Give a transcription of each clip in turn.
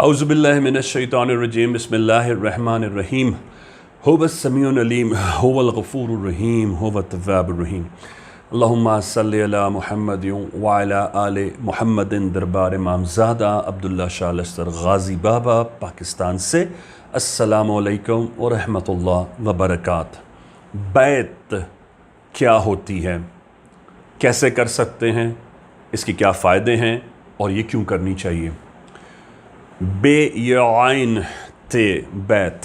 अऊज़ु बिल्लाहि मिनश्शैतानिर्रजीम बिस्मिल्लाहिर्रहमानिर्रहीम हुवस्समीउल अलीम हुवल गफूरुर रहीम हुवत तव्वाबुर रहीम अल्लाहुम्मा सल्लि अला मुहम्मद व अला आले मुहम्मदिन। दरबार इमामज़ादा अब्दुल्ला शाह लश्कर गाज़ी बाबा पाकिस्तान से अस्सलामु अलैकुम व रहमतुल्लाह व बरकातहू। बैत क्या होती है, कैसे कर सकते हैं, इसके क्या फ़ायदे हैं और ये क्यों करनी चाहिए। बे-य-आइन ते बैत,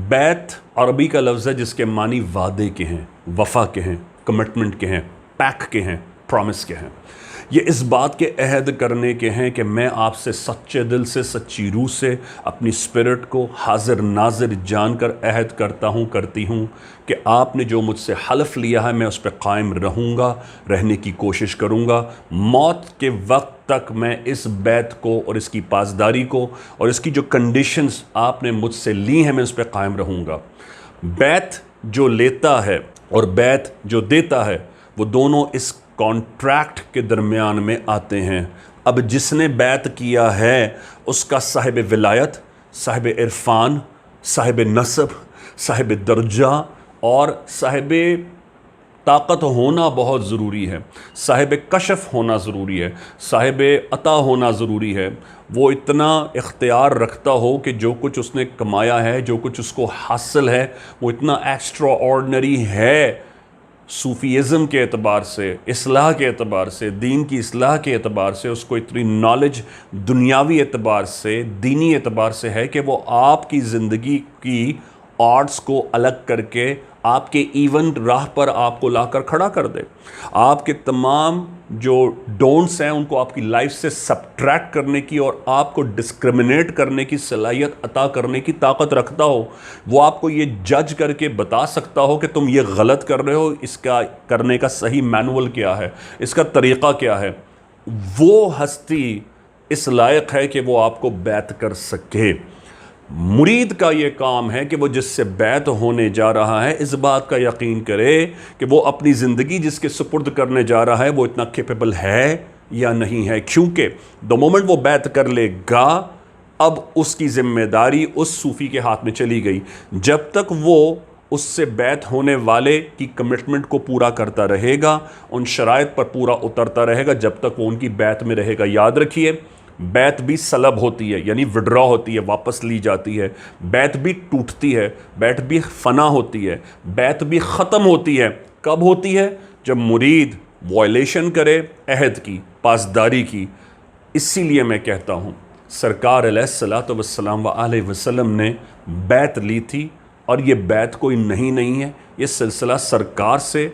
बैत अरबी का लफ्ज़ है जिसके मानी वादे के हैं, वफ़ा के हैं, कमिटमेंट के हैं, पैक के हैं, प्रॉमिस के हैं। ये इस बात के अहद करने के हैं कि मैं आपसे सच्चे दिल से, सच्ची रूह से अपनी स्पिरिट को हाजिर नाजिर जानकर अहद करता हूँ, करती हूँ कि आपने जो मुझसे हलफ लिया है मैं उस पर कायम रहूँगा, रहने की कोशिश करूँगा। मौत के वक्त तक मैं इस बैत को और इसकी पासदारी को और इसकी जो कंडीशंस आपने मुझसे ली हैं मैं उस पर कायम रहूँगा। बैत जो लेता है और बैत जो देता है वो दोनों इस कॉन्ट्रैक्ट के दरमियान में आते हैं। अब जिसने बैत किया है उसका साहिब विलायत, साहिब इरफान, साहिब नसब, साहिब दर्जा और साहिब ताकत होना बहुत ज़रूरी है, साहिब कशफ होना ज़रूरी है, साहिब अता होना ज़रूरी है। वो इतना इख्तियार रखता हो कि जो कुछ उसने कमाया है, जो कुछ उसको हासिल है वो इतना एक्स्ट्रा ऑर्डिनरी है। सूफ़ीज़म के एतबार से, इस्लाह के एतबार से, दीन की इस्लाह के एतबार से उसको इतनी नॉलेज दुनियावी एतबार से, दीनी एतबार से है कि वो आपकी ज़िंदगी की आर्ट्स को अलग करके आपके इवन राह पर आपको लाकर खड़ा कर दे। आपके तमाम जो डोंट्स हैं उनको आपकी लाइफ से सबट्रैक्ट करने की और आपको डिस्क्रिमिनेट करने की सलाहियत अता करने की ताकत रखता हो। वो आपको ये जज करके बता सकता हो कि तुम ये गलत कर रहे हो, इसका करने का सही मैनुअल क्या है, इसका तरीक़ा क्या है। वो हस्ती इस लायक है कि वो आपको बैत कर सके। मुरीद का ये काम है कि वो जिससे बैत होने जा रहा है इस बात का यकीन करे कि वो अपनी ज़िंदगी जिसके सुपुर्द करने जा रहा है वो इतना कैपेबल है या नहीं है। क्योंकि द मोमेंट वो बैत कर लेगा अब उसकी ज़िम्मेदारी उस सूफ़ी के हाथ में चली गई। जब तक वो उससे बैत होने वाले की कमिटमेंट को पूरा करता रहेगा, उन शराइत पर पूरा उतरता रहेगा, जब तक वो उनकी बैत में रहेगा। याद रखिए, बैत भी सलब होती है यानी विड्रॉ होती है, वापस ली जाती है। बैत भी टूटती है, बैत भी फना होती है, बैत भी ख़त्म होती है। कब होती है? जब मुरीद वायलेशन करे अहद की, पासदारी की। इसीलिए मैं कहता हूँ सरकार अलैहिस्सलातु वस्सलाम अलैहि वसल्लम ने बैत ली थी और ये बैत कोई नहीं है। ये सिलसिला सरकार से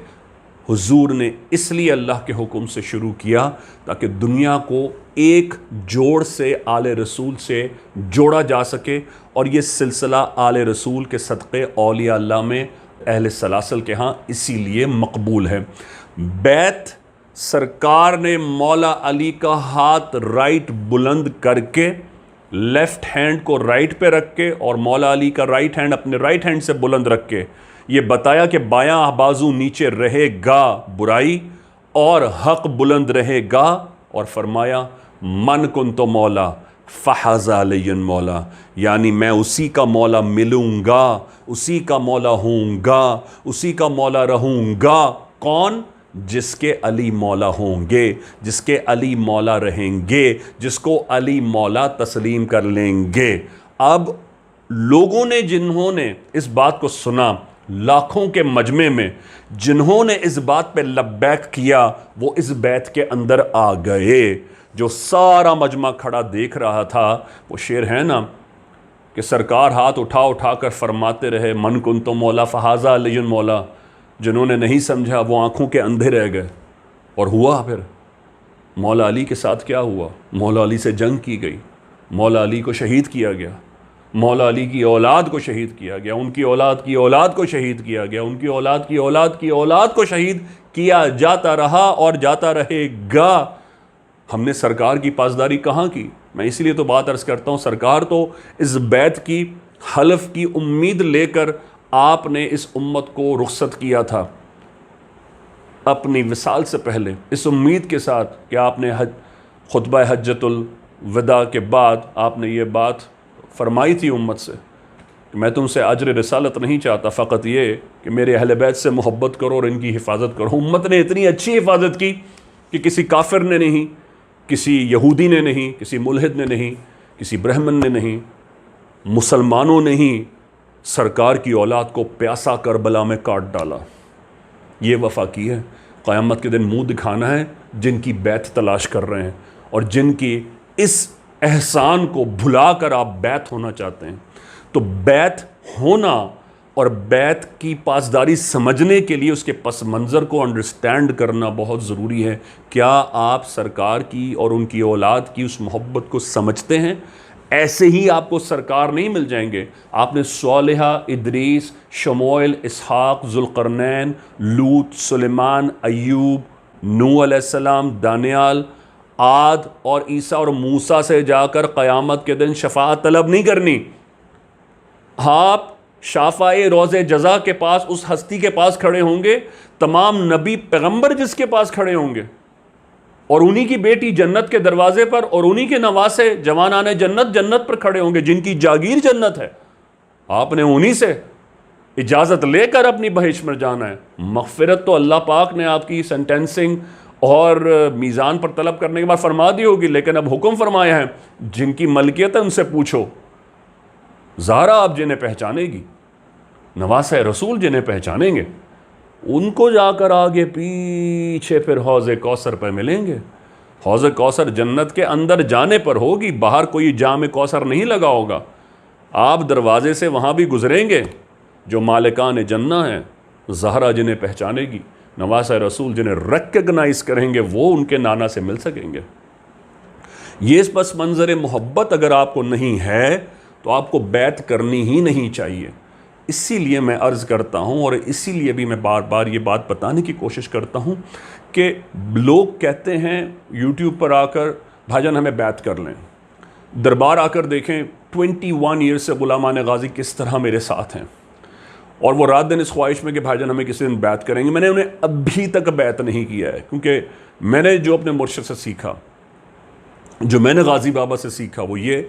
हुजूर ने इसलिए अल्लाह के हुक्म से शुरू किया ताकि दुनिया को एक जोड़ से आले रसूल से जोड़ा जा सके और ये सिलसिला आले रसूल के सदक़े औलिया अल्लाह में अहले सलासल के यहाँ इसीलिए मकबूल है। बैत सरकार ने मौला अली का हाथ राइट बुलंद करके, लेफ़्ट हैंड को राइट पे रख के और मौला अली का राइट हैंड अपने राइट हैंड से बुलंद रख के ये बताया कि बायां बाजू नीचे रहेगा बुराई और हक बुलंद रहेगा। और फरमाया मन कुन तो मौला फ़हाज़ा अलैन मौला, यानी मैं उसी का मौला मिलूँगा, उसी का मौला होऊंगा, उसी का मौला रहूँगा। कौन? जिसके अली मौला होंगे, जिसके अली मौला रहेंगे, जिसको अली मौला तस्लीम कर लेंगे। अब लोगों ने जिन्होंने इस बात को सुना, लाखों के मजमे में जिन्होंने इस बात पे लब्बैक किया वो इस बैत के अंदर आ गए। जो सारा मजमा खड़ा देख रहा था, वो शेर है ना कि सरकार हाथ उठा उठा कर फरमाते रहे मन कुन तो मौला फ़हाज़ा अलैन मौला। जिन्होंने नहीं समझा वो आंखों के अंधे रह गए। और हुआ फिर मौला अली के साथ क्या हुआ? मौला अली से जंग की गई, मौला अली को शहीद किया गया, मौला अली की औलाद को शहीद किया गया, उनकी औलाद की औलाद को शहीद किया गया, उनकी औलाद की औलाद की औलाद को शहीद किया जाता रहा और जाता रहेगा। हमने सरकार की पासदारी कहाँ की? मैं इसलिए तो बात अर्ज़ करता हूँ, सरकार तो इस बैत की हलफ की उम्मीद लेकर आपने इस उम्मत को रुखसत किया था अपनी विसाल से पहले, इस उम्मीद के साथ कि आपने खुतबा हज्जतुल ودا کے بعد آپ نے یہ بات فرمائی تھی امت سے کہ میں تم سے اجر رسالت نہیں چاہتا، فقط یہ کہ میرے اہل بیت سے محبت کرو اور ان کی حفاظت کرو۔ امت نے اتنی اچھی حفاظت کی کہ کسی کافر نے نہیں، کسی یہودی نے نہیں، کسی ملحد نے نہیں، کسی برہمن نے نہیں، مسلمانوں نے ہی سرکار کی اولاد کو پیاسا کربلا میں کاٹ ڈالا۔ یہ وفا کی ہے۔ قیامت کے دن منہ دکھانا ہے جن کی بیعت تلاش کر رہے ہیں اور جن کی اس احسان کو بھلا کر آپ بیعت ہونا چاہتے ہیں۔ تو بیعت ہونا اور بیعت کی پاسداری سمجھنے کے لیے اس کے پس منظر کو انڈرسٹینڈ کرنا بہت ضروری ہے۔ کیا آپ سرکار کی اور ان کی اولاد کی اس محبت کو سمجھتے ہیں؟ ایسے ہی آپ کو سرکار نہیں مل جائیں گے۔ آپ نے صالحہ، ادریس، شموئیل، اسحاق، ذوالقرنین، لوط، سلیمان، ایوب، نوح علیہ السلام، دانیال، عاد اور عیسیٰ اور موسیٰ سے جا کر قیامت کے دن شفاعت طلب نہیں کرنی۔ آپ شافعِ روض جزا کے پاس، اس ہستی کے پاس کھڑے ہوں گے، تمام نبی پیغمبر جس کے پاس کھڑے ہوں گے، اور انہی کی بیٹی جنت کے دروازے پر، اور انہی کے نواسے جوانان جنت پر کھڑے ہوں گے جن کی جاگیر جنت ہے۔ آپ نے انہی سے اجازت لے کر اپنی بہشت میں جانا ہے۔ مغفرت تو اللہ پاک نے آپ کی سینٹینسنگ اور میزان پر طلب کرنے کے بعد فرما دی ہوگی، لیکن اب حکم فرمایا ہے جن کی ملکیت ہے ان سے پوچھو۔ زہرا آپ جنہیں پہچانے گی، نواسہ رسول جنہیں پہچانیں گے، ان کو جا کر آگے پیچھے پھر حوض کوثر پہ ملیں گے۔ حوض کوثر جنت کے اندر جانے پر ہوگی، باہر کوئی جام کوثر نہیں لگا ہوگا۔ آپ دروازے سے وہاں بھی گزریں گے۔ جو مالکان جنہ ہیں، زہرا جنہیں پہچانے گی، نواسہ رسول جنہیں ریکگنائز کریں گے، وہ ان کے نانا سے مل سکیں گے۔ یہ اس پس منظر محبت اگر آپ کو نہیں ہے تو آپ کو بیعت کرنی ہی نہیں چاہیے۔ اسی لیے میں عرض کرتا ہوں، اور اسی لیے بھی میں بار بار یہ بات بتانے کی کوشش کرتا ہوں کہ لوگ کہتے ہیں یوٹیوب پر آ کر بھائی جان ہمیں بیعت کر لیں۔ دربار آ کر دیکھیں 21 ایئر سے غلامان غازی کس طرح میرے ساتھ ہیں، اور وہ رات دن اس خواہش میں کہ بھائی جان ہمیں کسی دن بیعت کریں گے۔ میں نے انہیں ابھی تک بیعت نہیں کیا ہے، کیونکہ میں نے جو اپنے مرشد سے سیکھا، جو میں نے غازی بابا سے سیکھا، وہ یہ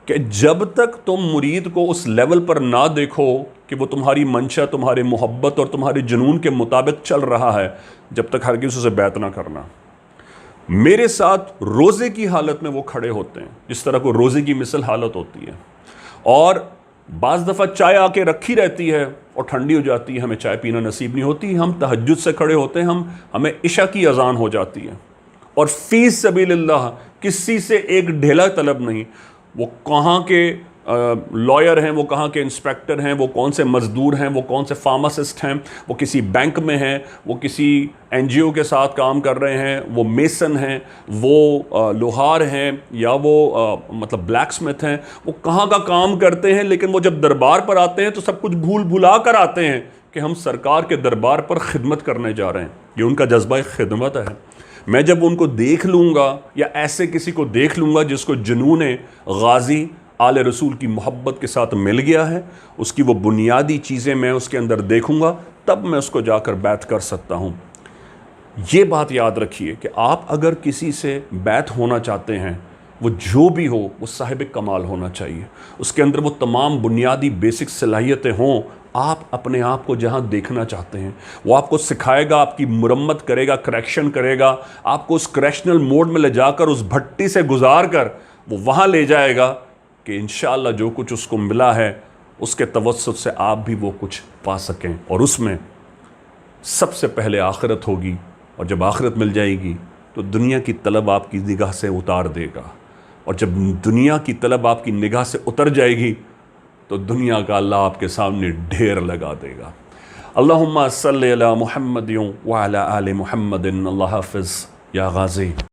کہ جب تک تم مرید کو اس لیول پر نہ دیکھو کہ وہ تمہاری منشا، تمہاری محبت اور تمہارے جنون کے مطابق چل رہا ہے، جب تک ہرگز اسے بیعت نہ کرنا۔ میرے ساتھ روزے کی حالت میں وہ کھڑے ہوتے ہیں جس طرح کو روزے کی مثل حالت ہوتی ہے، اور بعض دفعہ چائے آ کے رکھی رہتی ہے اور ٹھنڈی ہو جاتی ہے، ہمیں چائے پینا نصیب نہیں ہوتی، ہم تہجد سے کھڑے ہوتے ہیں، ہمیں عشاء کی اذان ہو جاتی ہے، اور فی سبیل اللہ کسی سے ایک ڈھیلا طلب نہیں۔ وہ کہاں کے لائر ہیں، وہ کہاں کے انسپیکٹر ہیں، وہ کون سے مزدور ہیں، وہ کون سے فارماسسٹ ہیں، وہ کسی بینک میں ہیں، وہ کسی این جی او کے ساتھ کام کر رہے ہیں، وہ میسن ہیں، وہ لوہار ہیں، یا وہ مطلب بلیک سمتھ ہیں، وہ کہاں کا کام کرتے ہیں، لیکن وہ جب دربار پر آتے ہیں تو سب کچھ بھلا کر آتے ہیں کہ ہم سرکار کے دربار پر خدمت کرنے جا رہے ہیں۔ یہ ان کا جذبہ خدمت ہے۔ میں جب ان کو دیکھ لوں گا، یا ایسے کسی کو دیکھ لوں گا جس کو جنون غازی آل رسول کی محبت کے ساتھ مل گیا ہے، اس کی وہ بنیادی چیزیں میں اس کے اندر دیکھوں گا، تب میں اس کو جا کر بیعت کر سکتا ہوں۔ یہ بات یاد رکھیے کہ آپ اگر کسی سے بیعت ہونا چاہتے ہیں، وہ جو بھی ہو وہ صاحب کمال ہونا چاہیے، اس کے اندر وہ تمام بنیادی بیسک صلاحیتیں ہوں۔ آپ اپنے آپ کو جہاں دیکھنا چاہتے ہیں وہ آپ کو سکھائے گا، آپ کی مرمت کرے گا، کریکشن کرے گا، آپ کو اس کریکشنل موڈ میں لے جا کر اس بھٹی سے گزار کر وہ وہاں لے جائے گا کہ انشاءاللہ جو کچھ اس کو ملا ہے اس کے توسط سے آپ بھی وہ کچھ پا سکیں، اور اس میں سب سے پہلے آخرت ہوگی، اور جب آخرت مل جائے گی تو دنیا کی طلب آپ کی نگاہ سے اتار دے گا، اور جب دنیا کی طلب آپ کی نگاہ سے اتر جائے گی تو دنیا کا اللہ آپ کے سامنے ڈھیر لگا دے گا۔ اللہم صلی علی محمد وعلی آل محمد۔ اللہ حافظ یا غازی۔